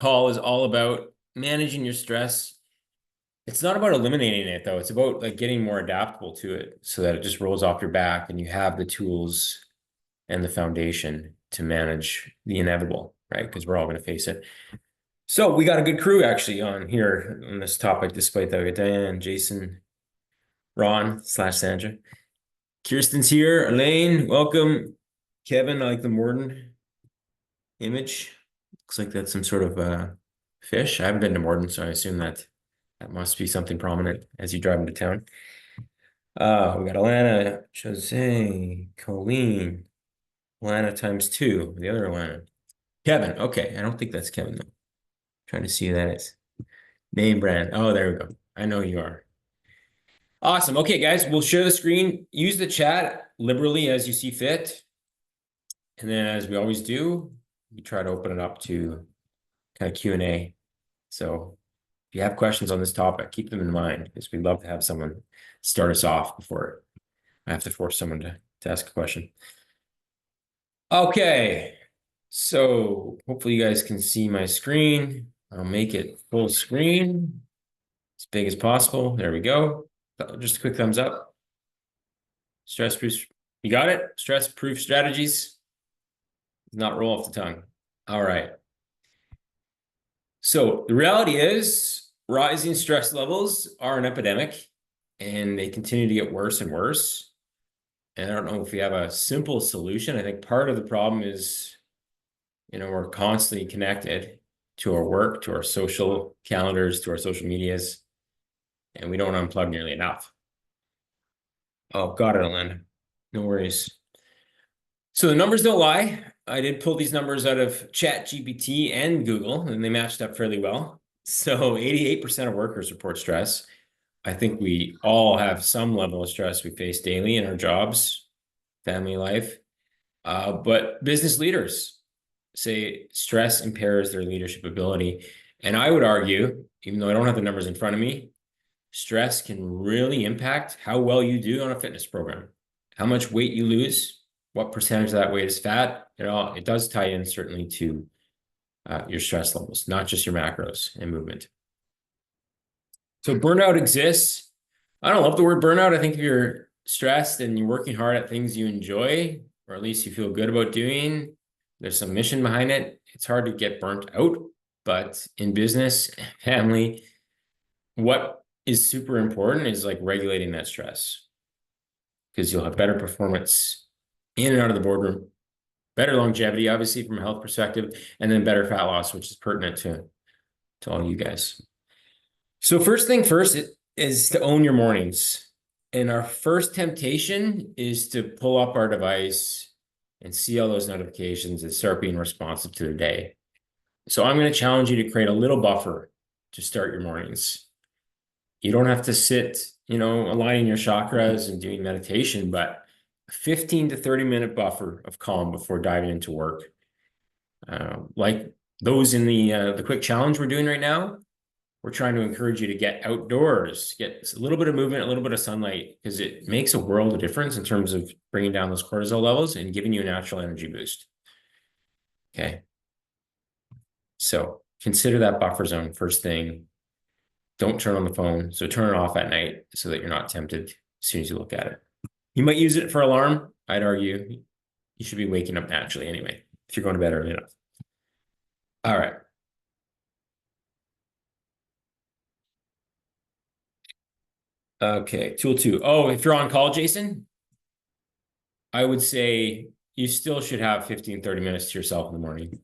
call is all about managing your stress. It's not about eliminating it though. It's about like getting more adaptable to it so that it just rolls off your back and you have the tools and the foundation to manage the inevitable, right? Because we're all going to face it. So we got a good crew actually on here on this topic, despite that. We got Diane, Jason, Ron / Sandra. Kirsten's here. Elaine, welcome. Kevin, I like the Morden image. Looks like that's some sort of fish. I haven't been to Morden, so I assume that must be something prominent as you drive into town. We got Alana, Jose, Colleen, Alana ×2, the other Alana. Kevin, okay. I don't think that's Kevin though. Trying to see who that is. Name brand. Oh, there we go. I know you are. Awesome. Okay, guys, we'll share the screen. Use the chat liberally as you see fit. And then as we always do, we try to open it up to kind of Q&A. So if you have questions on this topic, keep them in mind because we'd love to have someone start us off before I have to force someone to ask a question. Okay, so hopefully you guys can see my screen. I'll make it full screen, as big as possible. There we go. Just a quick thumbs up. Stress proof, you got it? Stress proof strategies. Not roll off the tongue. All right. So the reality is rising stress levels are an epidemic and they continue to get worse and worse. And I don't know if we have a simple solution. I think part of the problem is, we're constantly connected to our work, to our social calendars, to our social medias, and we don't unplug nearly enough. Oh, got it, Alan. No worries. So the numbers don't lie. I did pull these numbers out of ChatGPT and Google, and they matched up fairly well. So 88% of workers report stress. I think we all have some level of stress we face daily in our jobs, family life. But business leaders say stress impairs their leadership ability. And I would argue, even though I don't have the numbers in front of me, stress can really impact how well you do on a fitness program, how much weight you lose, what percentage of that weight is fat. It does tie in certainly to your stress levels, not just your macros and movement. So burnout exists. I don't love the word burnout. I think if you're stressed and you're working hard at things you enjoy, or at least you feel good about doing, there's some mission behind it. It's hard to get burnt out, but in business, family, what is super important is like regulating that stress because you'll have better performance in and out of the boardroom, better longevity, obviously from a health perspective, and then better fat loss, which is pertinent to all you guys. So first thing first is to own your mornings. And our first temptation is to pull up our device and see all those notifications and start being responsive to the day. So I'm going to challenge you to create a little buffer to start your mornings. You don't have to sit, aligning your chakras and doing meditation, but a 15 to 30-minute buffer of calm before diving into work. Like those in the quick challenge we're doing right now, we're trying to encourage you to get outdoors, get a little bit of movement, a little bit of sunlight, because it makes a world of difference in terms of bringing down those cortisol levels and giving you a natural energy boost. Okay. So consider that buffer zone first thing. Don't turn on the phone. So turn it off at night so that you're not tempted as soon as you look at it. You might use it for alarm. I'd argue you should be waking up naturally anyway, if you're going to bed early enough. All right. Okay, tool 2. Oh, if you're on call, Jason, I would say you still should have 15, 30 minutes to yourself in the morning.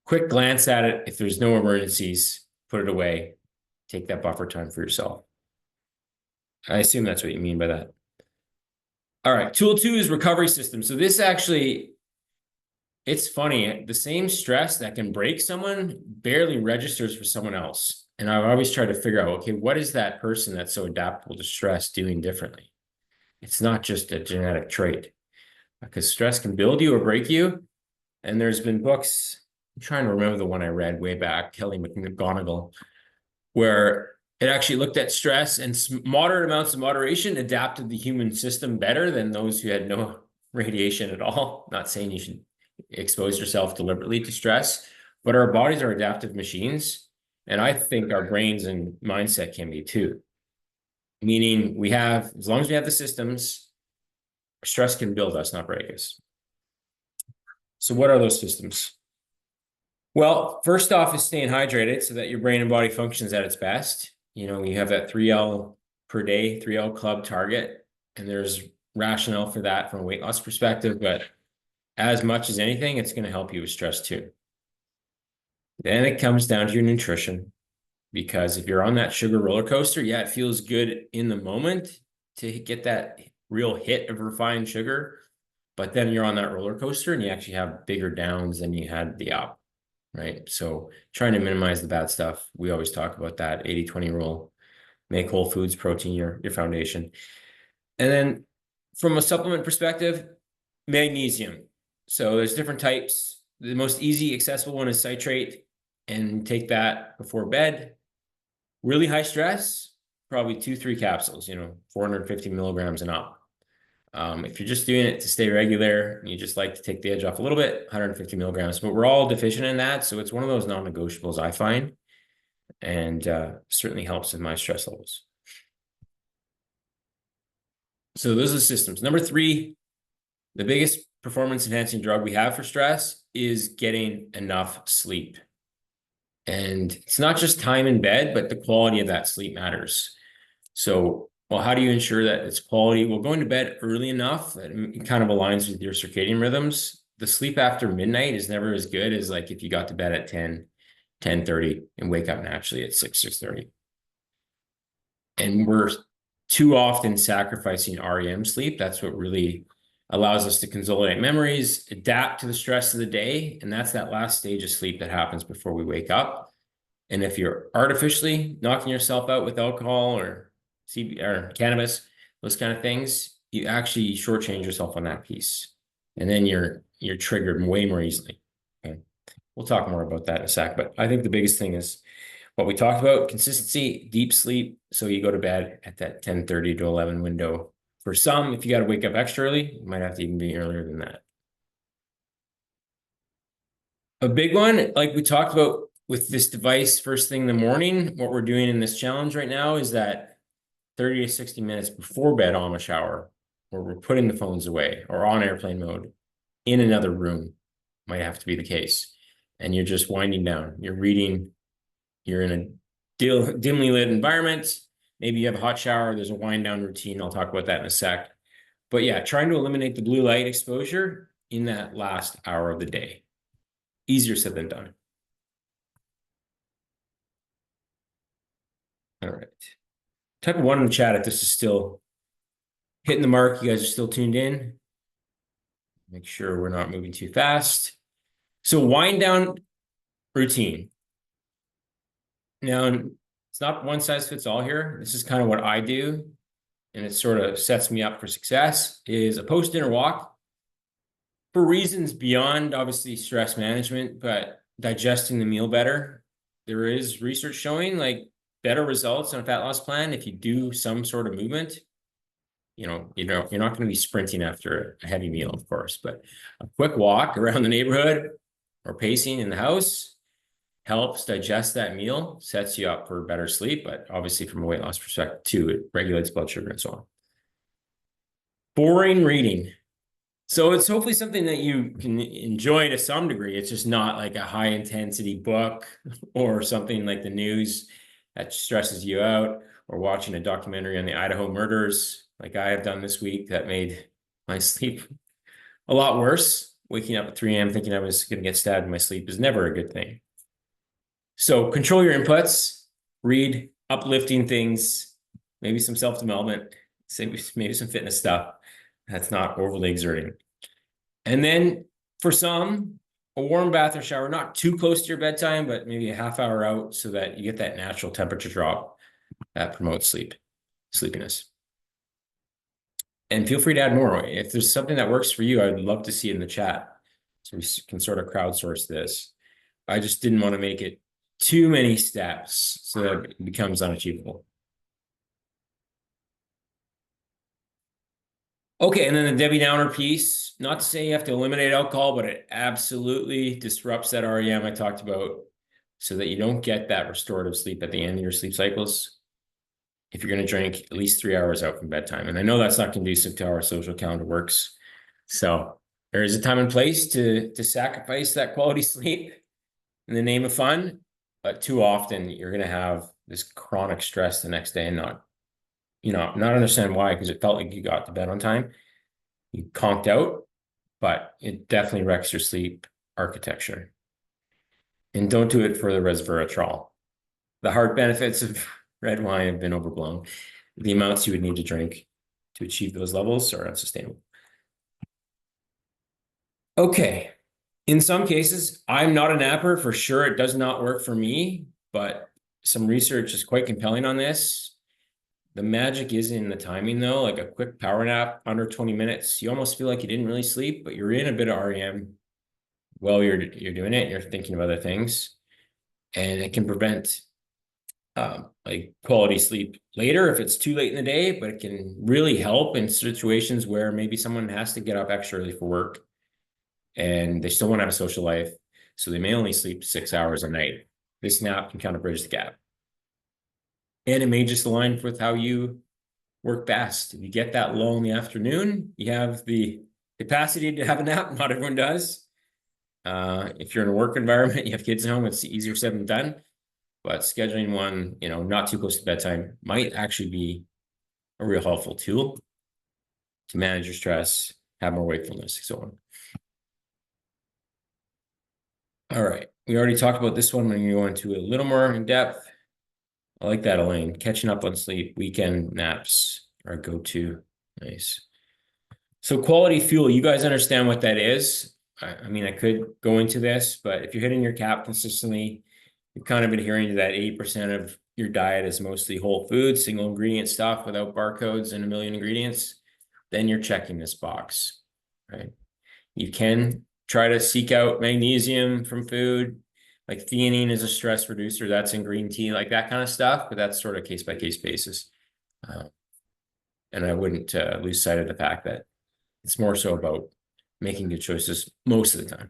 Quick glance at it. If there's no emergencies, put it away. Take that buffer time for yourself. I assume that's what you mean by that. All right, tool 2 is recovery system. So this actually, it's funny. The same stress that can break someone barely registers for someone else. And I've always tried to figure out, okay, what is that person that's so adaptable to stress doing differently? It's not just a genetic trait, because stress can build you or break you. And there's been books, I'm trying to remember the one I read way back, Kelly McGonigal, where it actually looked at stress and moderate amounts of moderation adapted the human system better than those who had no radiation at all. Not saying you should expose yourself deliberately to stress, but our bodies are adaptive machines. And I think our brains and mindset can be too. Meaning we have, as long as we have the systems, stress can build us, not break us. So what are those systems? Well, first off is staying hydrated so that your brain and body functions at its best. You know, you have that 3L per day, 3L club target, and there's rationale for that from a weight loss perspective, but as much as anything, it's going to help you with stress too. Then it comes down to your nutrition, because if you're on that sugar roller coaster, yeah, it feels good in the moment to get that real hit of refined sugar, but then you're on that roller coaster and you actually have bigger downs than you had the up, right? So trying to minimize the bad stuff. We always talk about that 80-20 rule. Make whole foods protein your foundation. And then from a supplement perspective, magnesium. So there's different types. The most easy, accessible one is citrate, and take that before bed. Really high stress, probably 2-3 capsules, 450 milligrams and up. If you're just doing it to stay regular, and you just like to take the edge off a little bit, 150 milligrams, but we're all deficient in that. So it's one of those non-negotiables I find, and certainly helps with my stress levels. So those are the systems. Number 3, the biggest performance enhancing drug we have for stress is getting enough sleep. And it's not just time in bed, but the quality of that sleep matters. So, well, how do you ensure that it's quality? Well, going to bed early enough that it kind of aligns with your circadian rhythms. The sleep after midnight is never as good as like if you got to bed at 10:30 and wake up naturally at 6:30. And we're too often sacrificing REM sleep. That's what really allows us to consolidate memories, adapt to the stress of the day. And that's that last stage of sleep that happens before we wake up. And if you're artificially knocking yourself out with alcohol or cannabis, those kind of things, you actually shortchange yourself on that piece. And then you're triggered way more easily. Okay. We'll talk more about that in a sec. But I think the biggest thing is what we talked about: consistency, deep sleep. So you go to bed at that 10:30 to 11 window. For some, if you got to wake up extra early, you might have to even be earlier than that. A big one, like we talked about with this device first thing in the morning, what we're doing in this challenge right now is that 30 to 60 minutes before bed on a shower, where we're putting the phones away or on airplane mode in another room, might have to be the case. And you're just winding down. You're reading, you're in a dimly lit environment. Maybe you have a hot shower. There's a wind down routine. I'll talk about that in a sec. But yeah, trying to eliminate the blue light exposure in that last hour of the day. Easier said than done. All right. Type 1 in the chat if this is still hitting the mark. You guys are still tuned in. Make sure we're not moving too fast. So wind down routine. Now, it's not one size fits all here. This is kind of what I do, and it sort of sets me up for success, is a post-dinner walk for reasons beyond obviously stress management, but digesting the meal better. There is research showing like better results on a fat loss plan if you do some sort of movement. You're not going to be sprinting after a heavy meal, of course, but a quick walk around the neighborhood or pacing in the house helps digest that meal, sets you up for better sleep, but obviously from a weight loss perspective too, it regulates blood sugar and so on. Boring reading. So it's hopefully something that you can enjoy to some degree. It's just not like a high intensity book or something like the news that stresses you out, or watching a documentary on the Idaho murders like I have done this week that made my sleep a lot worse. Waking up at 3 a.m. thinking I was going to get stabbed in my sleep is never a good thing. So control your inputs, read uplifting things, maybe some self-development, maybe some fitness stuff that's not overly exerting. And then for some, a warm bath or shower, not too close to your bedtime, but maybe a half hour out so that you get that natural temperature drop that promotes sleepiness. And feel free to add more. If there's something that works for you, I'd love to see it in the chat so we can sort of crowdsource this. I just didn't want to make it too many steps so that it becomes unachievable. Okay, and then the Debbie Downer piece, not to say you have to eliminate alcohol, but it absolutely disrupts that REM I talked about so that you don't get that restorative sleep at the end of your sleep cycles. If you're going to drink at least 3 hours out from bedtime. And I know that's not conducive to how our social calendar works. So there is a time and place to sacrifice that quality sleep in the name of fun. But too often you're going to have this chronic stress the next day and not understand why, because it felt like you got to bed on time. You conked out, but it definitely wrecks your sleep architecture. And don't do it for the resveratrol. The heart benefits of red wine have been overblown. The amounts you would need to drink to achieve those levels are unsustainable. Okay. In some cases, I'm not a napper for sure. It does not work for me, but some research is quite compelling on this. The magic is in the timing though, like a quick power nap under 20 minutes. You almost feel like you didn't really sleep, but you're in a bit of REM while you're doing it. You're thinking of other things, and it can prevent like quality sleep later if it's too late in the day, but it can really help in situations where maybe someone has to get up extra early for work and they still want to have a social life. So they may only sleep 6 hours a night. This nap can kind of bridge the gap. And it may just align with how you work best. If you get that lull in the afternoon, you have the capacity to have a nap. Not everyone does. If you're in a work environment, you have kids at home, it's easier said than done. But scheduling one, not too close to bedtime might actually be a real helpful tool to manage your stress, have more wakefulness, and so on. All right. We already talked about this one. I'm going to go into a little more in depth. I like that, Elaine. Catching up on sleep, weekend naps are go-to. Nice. So quality fuel, you guys understand what that is. I mean, I could go into this, but if you're hitting your cap consistently, you've kind of adhering to that 80% of your diet is mostly whole food, single ingredient stuff without barcodes and a million ingredients, then you're checking this box, right? You can try to seek out magnesium from food, like theanine is a stress reducer, that's in green tea, like that kind of stuff, but that's sort of case by case basis. And I wouldn't lose sight of the fact that it's more so about making good choices most of the time.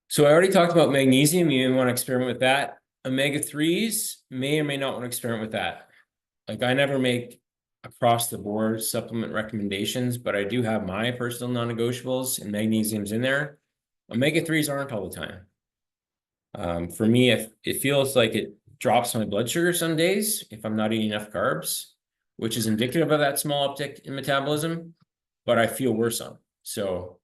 So I already talked about magnesium. You may want to experiment with that. Omega-3s may or may not want to experiment with that. Like I never make across the board supplement recommendations, but I do have my personal non-negotiables and magnesium's in there. Omega-3s aren't all the time. For me, it feels like it drops my blood sugar some days if I'm not eating enough carbs, which is indicative of that small uptick in metabolism, but I feel worse on. So,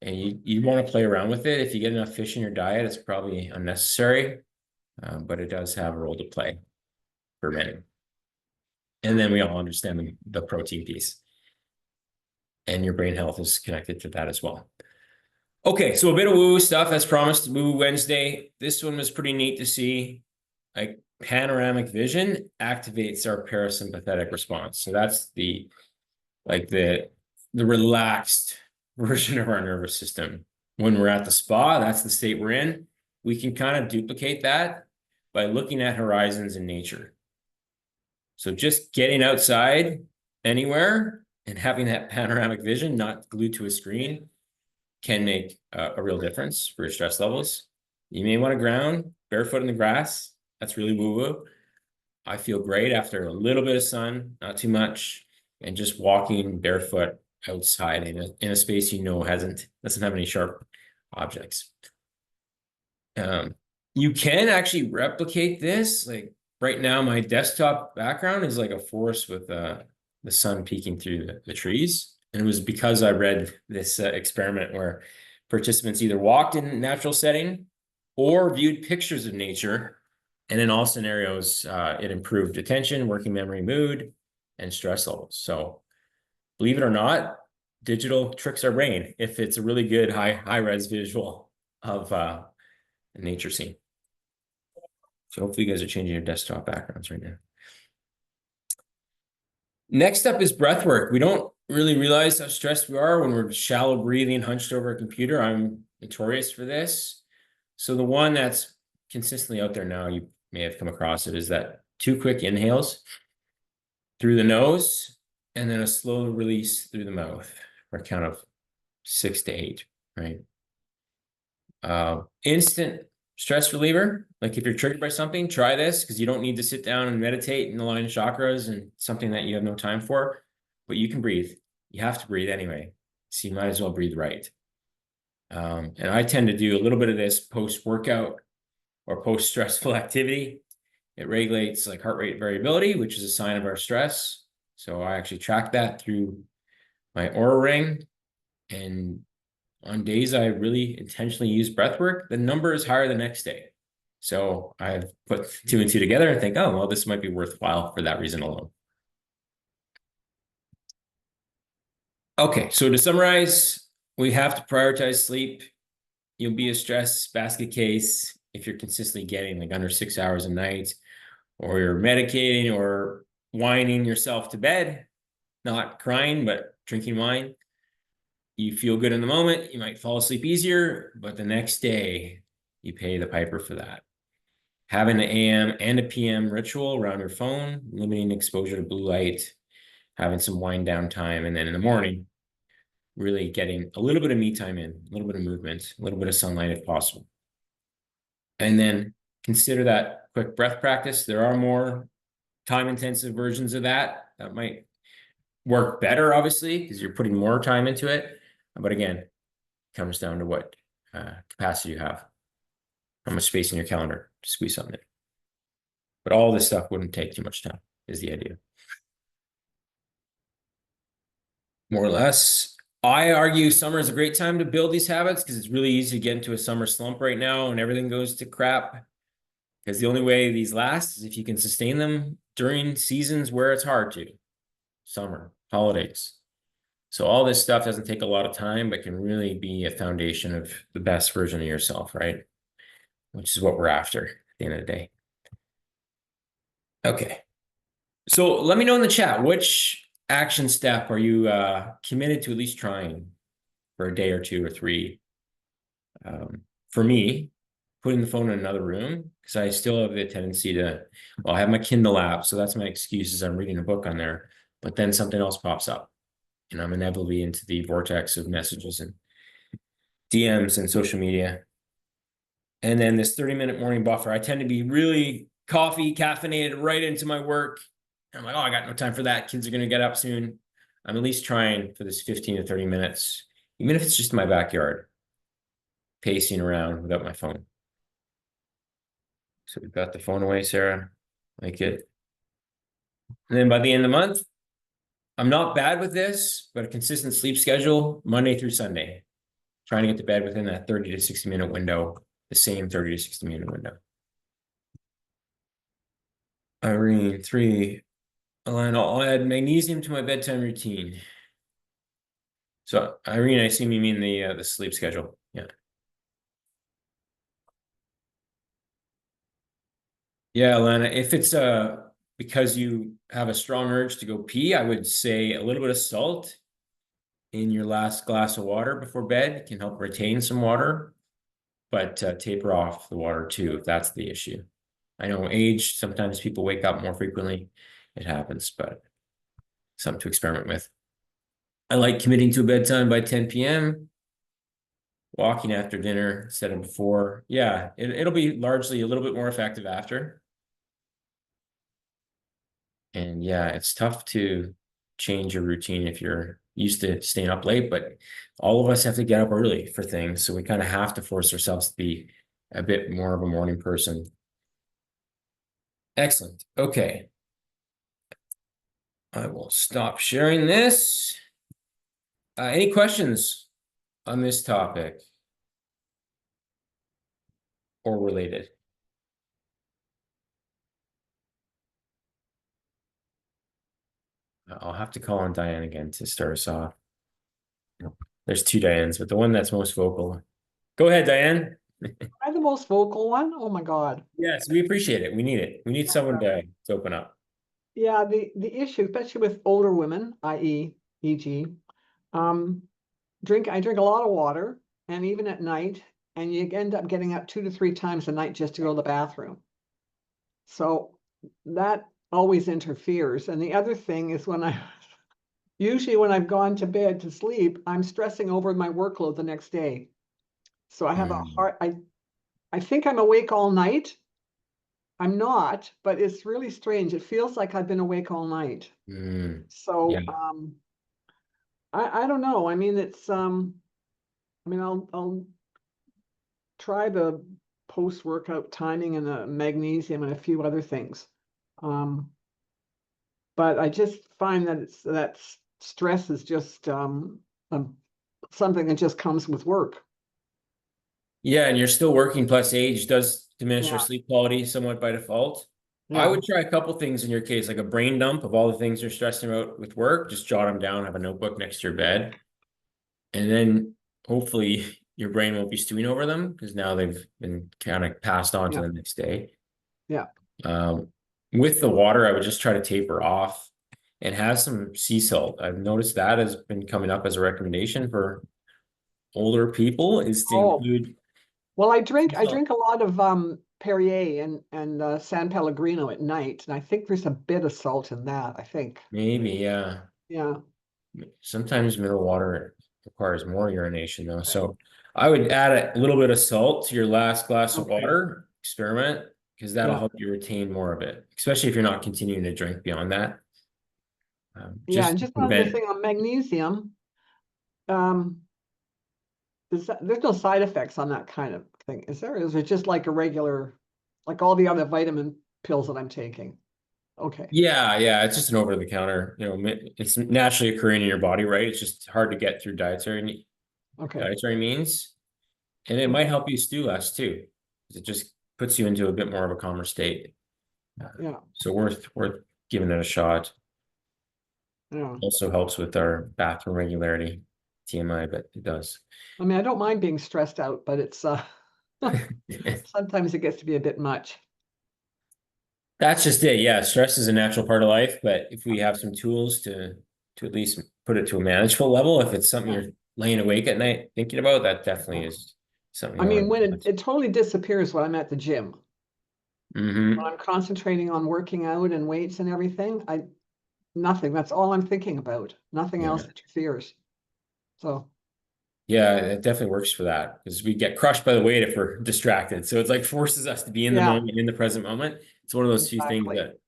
and you want to play around with it. If you get enough fish in your diet, it's probably unnecessary, but it does have a role to play for many. And then we all understand the protein piece. And your brain health is connected to that as well. Okay, so a bit of woo-woo stuff as promised, Woo Wednesday. This one was pretty neat to see. Like panoramic vision activates our parasympathetic response. So that's the relaxed version of our nervous system. When we're at the spa, that's the state we're in. We can kind of duplicate that by looking at horizons in nature. So just getting outside anywhere and having that panoramic vision, not glued to a screen, can make a real difference for your stress levels. You may want to ground barefoot in the grass. That's really woo-woo. I feel great after a little bit of sun, not too much, and just walking barefoot outside in a space doesn't have any sharp objects. You can actually replicate this. Like right now, my desktop background is like a forest with the sun peeking through the trees. And it was because I read this experiment where participants either walked in natural setting or viewed pictures of nature. And in all scenarios, it improved attention, working memory, mood, and stress levels. So believe it or not, digital tricks our brain if it's a really good high-res visual of a nature scene. So hopefully you guys are changing your desktop backgrounds right now. Next up is breath work. We don't really realize how stressed we are when we're shallow breathing, hunched over a computer. I'm notorious for this. So the one that's consistently out there now, you may have come across it, is that 2 quick inhales through the nose and then a slow release through the mouth for a count of 6 to 8, right? Instant stress reliever. Like if you're triggered by something, try this because you don't need to sit down and meditate and align chakras and something that you have no time for, but you can breathe. You have to breathe anyway. So you might as well breathe right. And I tend to do a little bit of this post-workout or post-stressful activity. It regulates like heart rate variability, which is a sign of our stress. So I actually track that through my Aura Ring. And on days I really intentionally use breath work, the number is higher the next day. So I've put 2 and 2 together and think, oh, well, this might be worthwhile for that reason alone. Okay, so to summarize, we have to prioritize sleep. You'll be a stress basket case if you're consistently getting like under 6 hours a night, or you're medicating or whining yourself to bed, not crying, but drinking wine. You feel good in the moment, you might fall asleep easier, but the next day you pay the piper for that. Having an AM and a PM ritual around your phone, limiting exposure to blue light, having some wind down time, and then in the morning, really getting a little bit of me time in, a little bit of movement, a little bit of sunlight if possible. And then consider that quick breath practice. There are more time-intensive versions of that that might work better, obviously, because you're putting more time into it. But again, it comes down to what capacity you have, how much space in your calendar to squeeze something in. But all this stuff wouldn't take too much time, is the idea. More or less. I argue summer is a great time to build these habits because it's really easy to get into a summer slump right now and everything goes to crap. Because the only way these last is if you can sustain them during seasons where it's hard to. Summer, holidays. So all this stuff doesn't take a lot of time, but can really be a foundation of the best version of yourself, right? Which is what we're after at the end of the day. Okay. So let me know in the chat, which action step are you committed to at least trying for a day or 2 or 3? For me, putting the phone in another room, because I still have the tendency to, well, I have my Kindle app, so that's my excuse is I'm reading a book on there, but then something else pops up and I'm inevitably into the vortex of messages and DMs and social media. And then this 30-minute morning buffer, I tend to be really coffee caffeinated right into my work. I'm like, oh, I got no time for that. Kids are going to get up soon. I'm at least trying for this 15 to 30 minutes, even if it's just in my backyard, pacing around without my phone. So we've got the phone away, Sarah. Like it. And then by the end of the month, I'm not bad with this, but a consistent sleep schedule, Monday through Sunday. Trying to get to bed within that 30 to 60-minute window, the same 30 to 60-minute window. Irene, 3. Alana, I'll add magnesium to my bedtime routine. So Irene, I assume you mean the sleep schedule. Yeah. Yeah, Alana, if it's because you have a strong urge to go pee, I would say a little bit of salt in your last glass of water before bed can help retain some water, but taper off the water too if that's the issue. I know age, sometimes people wake up more frequently. It happens, but something to experiment with. I like committing to a bedtime by 10 p.m. Walking after dinner instead of before. Yeah, it'll be largely a little bit more effective after. And yeah, it's tough to change your routine if you're used to staying up late, but all of us have to get up early for things. So we kind of have to force ourselves to be a bit more of a morning person. Excellent. Okay. I will stop sharing this. Any questions on this topic or related? I'll have to call on Diane again to start us off. There's 2 Dianes, but the one that's most vocal. Go ahead, Diane. I'm the most vocal one. Oh my God. Yes, we appreciate it. We need it. We need someone to open up. Yeah, the issue, especially with older women, i.e., e.g., I drink a lot of water, and even at night, and you end up getting up 2 to 3 times a night just to go to the bathroom. So that always interferes. And the other thing is when I usually when I've gone to bed to sleep, I'm stressing over my workload the next day. So I have a Mm, hard, I think I'm awake all night. I'm not, but it's really strange. It feels like I've been awake all night. mm, yeah. So, I don't know. I mean, I mean, I'll try the post-workout timing and the magnesium and a few other things. Um, but I just find that stress is just um, something that just comes with work. Yeah, and you're still working, plus age does diminish your Yeah, sleep quality somewhat by default. I yeah, would try a couple things in your case, like a brain dump of all the things you're stressing about with work. Just jot them down, have a notebook next to your bed. And then hopefully your brain won't be stewing over them because now they've been kind of passed on to yeah, the next day. yeah. Um, with the water, I would just try to taper off and have some sea salt. I've noticed that has been coming up as a recommendation for older people is to Oh, include well, sea I salt. drink a lot of Perrier and San Pellegrino at night, and I think there's a bit of salt in that, I think. Maybe, yeah. Yeah. Sometimes mineral water requires more urination though. So I would add a little bit of salt to your last glass of Okay. water, experiment, because that'll Yeah. help you retain more of it, especially if you're not continuing to drink beyond that. Yeah, Just and to just one other prevent. thing on magnesium. Um, there's no side effects on that kind of thing, is there? Is it just like a regular, like all the other vitamin pills that I'm taking? Okay. Yeah, yeah, it's just an over the counter, it's naturally occurring in your body, right? It's just hard to get through Okay. dietary means. And it might Okay. help you stew less too. 'Cause it just puts you into a bit more of a calmer state. Yeah. So worth giving it a shot. Yeah. Also helps with our bathroom regularity. TMI, but it does. I mean, I don't mind being stressed out, but it's sometimes it gets to be a bit much. That's just it. Yeah, stress is a natural part of life, but if we have some tools to at least put it to a manageable level, if it's something Yeah. you're laying awake at night thinking about, that definitely Yeah. is something I you mean, want when to it totally disappears when I'm at the gym. When hmm I'm concentrating on working out and weights and everything, nothing. That's all I'm thinking about. Nothing else Yeah. interferes. So, Yeah, it definitely works for that because we get crushed by the weight if we're distracted. So it's like forces us to be in the yeah, moment, in the present moment. It's one of those few things exactly. that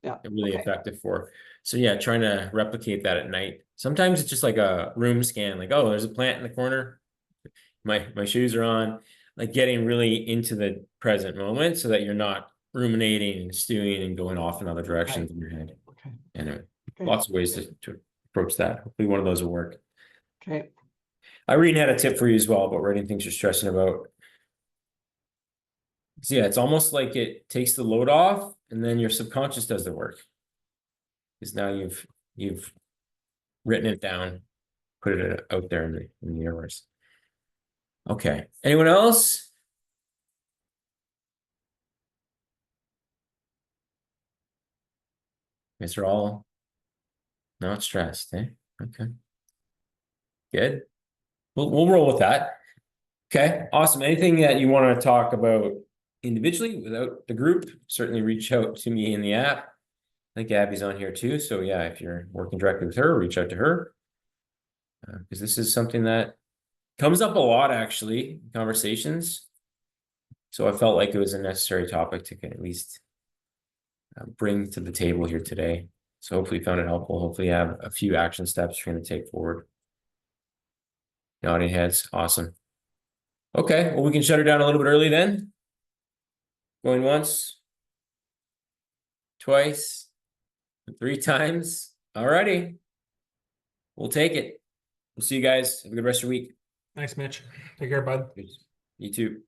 Yeah. are really Okay. effective for. So yeah, trying to replicate that at night. Sometimes it's just like a room scan, like, oh, there's a plant in the corner. My shoes are on. Like getting really into the present moment so that you're not ruminating and stewing and going off in other Right. directions in your head. Okay. Anyway, Okay. lots of ways to approach that. Hopefully one of those will work. Okay. Irene had a tip for you as well about writing things you're stressing about. So yeah, it's almost like it takes the load off and then your subconscious does the work. Because now you've written it down, put it out there in the universe. Okay. Anyone else? Guys are all not stressed, eh? Okay. Good. We'll roll with that. Okay. Awesome. Anything that you want to talk about individually without the group, certainly reach out to me in the app. I think Abby's on here too. So yeah, if you're working directly with her, reach out to her. Because this is something that comes up a lot actually in conversations. So I felt like it was a necessary topic to at least bring to the table here today. So hopefully you found it helpful. Hopefully you have a few action steps you're going to take forward. Nodding heads. Awesome. Okay. Well, we can shut her down a little bit early then. Going once, twice, 3 times. Alrighty. We'll take it. We'll see you guys. Have a good rest of your week. Thanks, Mitch. Take care, bud. You too.